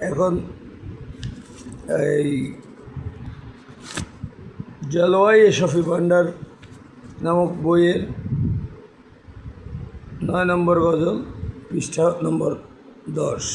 এখন এই জলওয়াই শফি ভান্ডার নামক বইয়ের 9 নম্বর গজল, পৃষ্ঠা নম্বর 10।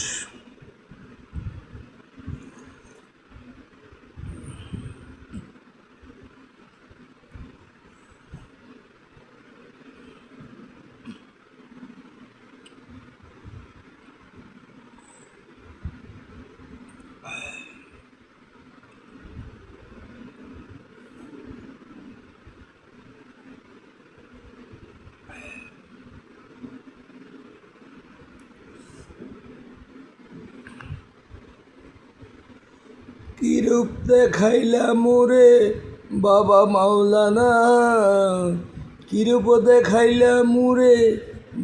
কি রূপ দেখাইলা মোরে বাবা মাওলানা, কি রূপ দেখাইলা মোরে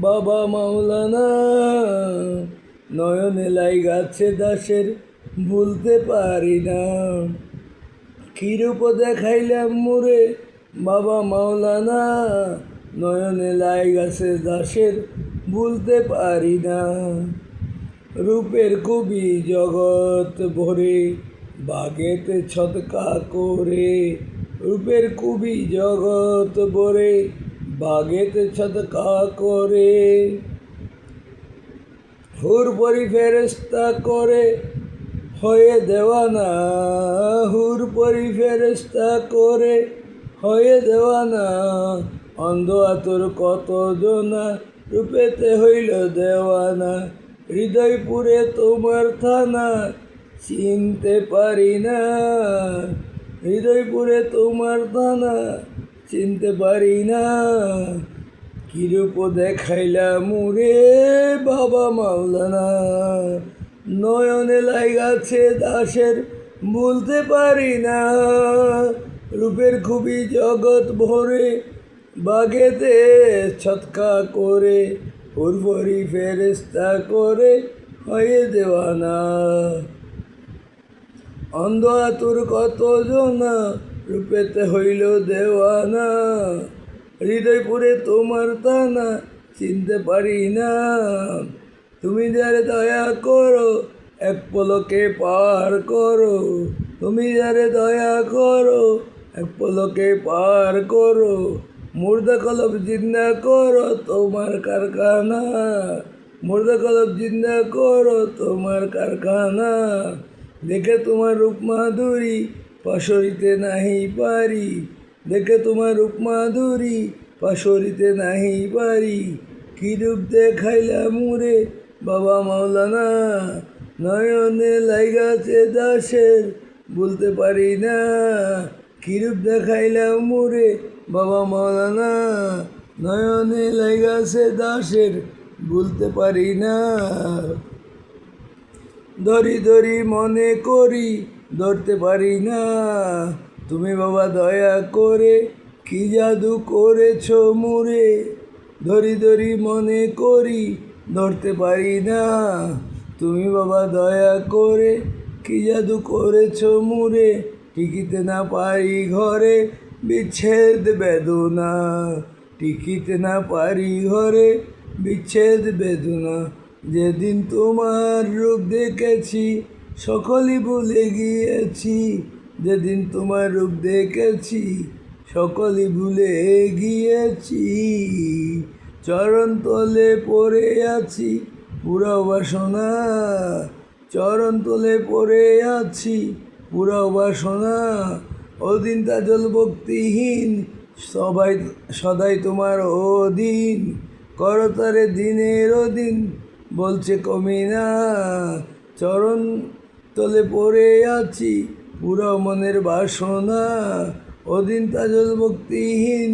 বাবা মাওলানা, নয়নে লাইগাছে দাসের ভুলতে পারি না। কি রূপ দেখাইলা মোরে বাবা মাওলানা, নয়নে লাইগাছে দাসের ভুলতে পারি না। রূপের কবি জগৎ ভরে বাগেতে ছদকা করে, রূপের কবি জগৎ ভরে বাগেতে ছদকা করে। হুর পরি ফেরেস্তা করে হয়ে দেওয়ানা, হুর পরি ফেরেস্তা করে হয়ে দেওয়ানা, অন্ধ আতর কত জনা রূপেতে হইল দেওয়ানা। হৃদয়পুরে তোমার থানা চিনতে পারি না, হৃদয়পুরে তোমার থানা চিনতে পারি না। কি রূপ দেখাইলা মোরে বাবা মাওলানা, নয়নে লাইগাছে দাসের বলতে পারি না। রূপের খুবই জগৎ ভরে বাগেতে ছটকা করে, উর্বরি ফেরেস্তা করে হয়ে দেওয়ানা। অন্ধ আতুর কত জনা রূপেতে হইল দেওয়ানা, হৃদয়পুরে তোমার তানা চিনতে পারি না। তুমি যারে দয়া করো এক পলকে পার করো, তুমি যারে দয়া করো এক পলকে পার করো। মুর্দা কলব জিন্দা করো তোমার কারখানা, মুর্দা কলব জিন্দা করো তোমার কারখানা। দেখে তোমার রূপ মাধুরী পাশরিতে নাহি পারি, দেখে তোমার রূপ মাধুরী পাশরিতে নাহি পারি। কি রূপ দেখাইলা মোরে বাবা মাওলানা, নয়নে লাইগাছে দাসের বলতে পারি না। কি রূপ দেখাইলা মোরে বাবা মাওলানা, নয়নে লাইগাছে দাসের বলতে পারি না। ধরি ধরি মনে করি ধরতে পারি না, তুমি বাবা দয়া করে কি জাদু করেছ মোরে। ধরি ধরি মনে করি ধরতে পারি না, তুমি বাবা দয়া করে কি জাদু করেছ মোরে। টিকিতে না পারি ঘরে বিচ্ছেদ বেদনা, টিকিতে না পারি ঘরে বিচ্ছেদ বেদনা। যেদিন তোমার রূপ দেখেছি সকলই ভুলে গিয়েছি, যেদিন তোমার রূপ দেখেছি সকলই ভুলে গিয়েছি। চরণ তলে পড়ে আছি পুরা বাসনা, চরণ তলে পড়ে আছি পুরা বাসনা। ওদিন তাজল ভক্তিহীন সবাই সদাই তোমার অধীন, করতারে দিনের দিন বলছে কমি না। চরণ তলে পড়ে আছি পুরা মনের বাসনা, ওদিন তাজল ভক্তিহীন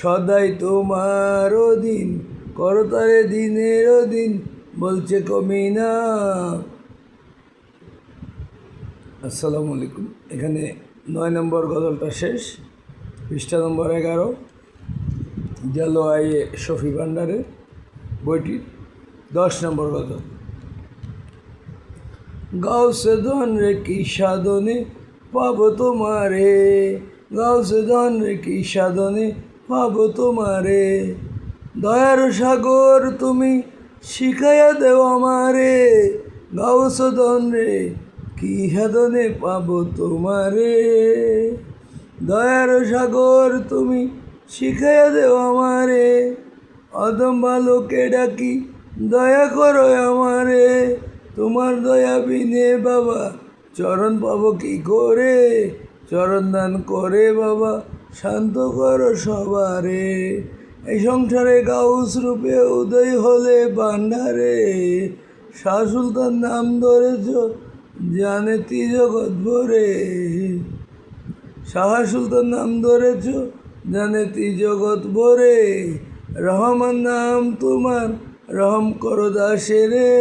সদাই তোমার অধীন, করতারে দিনের দিন বলছে কমি না। আসসালামু আলাইকুম। এখানে 9 নম্বর গজলটা শেষ, পৃষ্ঠা নম্বর 11, জলওয়াই শফি ভান্ডারের বইটির 10 নম্বর গজল। গাউসে ধন রে কি সাধনে পাবো তোমারে, গাউসে ধন রে কি সাধনে পাবো তোমারে। দয়ার সাগর তুমি শিখাইয়া দেও আমারে, গাউসদন রে কি সাধনে পাবো তোমারে, দয়ার সাগর তুমি শিখাইয়া দেও আমারে, অদম বালকে ডাকি দয়া করো আমারে, তোমার দয়া বিনে বাবা চরণ পাবো কি করে, চরণ দান করে বাবা শান্ত করো সবারে, এই সংসারে গাউস রূপে উদয় হলে ভান্ডারে, শাহ সুলতান নাম ধরেছ জানে তি জগৎ ভরে, শাহ সুলতান নাম ধরেছ জানে তি জগৎ ভরে, রহমান নাম তোমার রহম করো দাসে রে।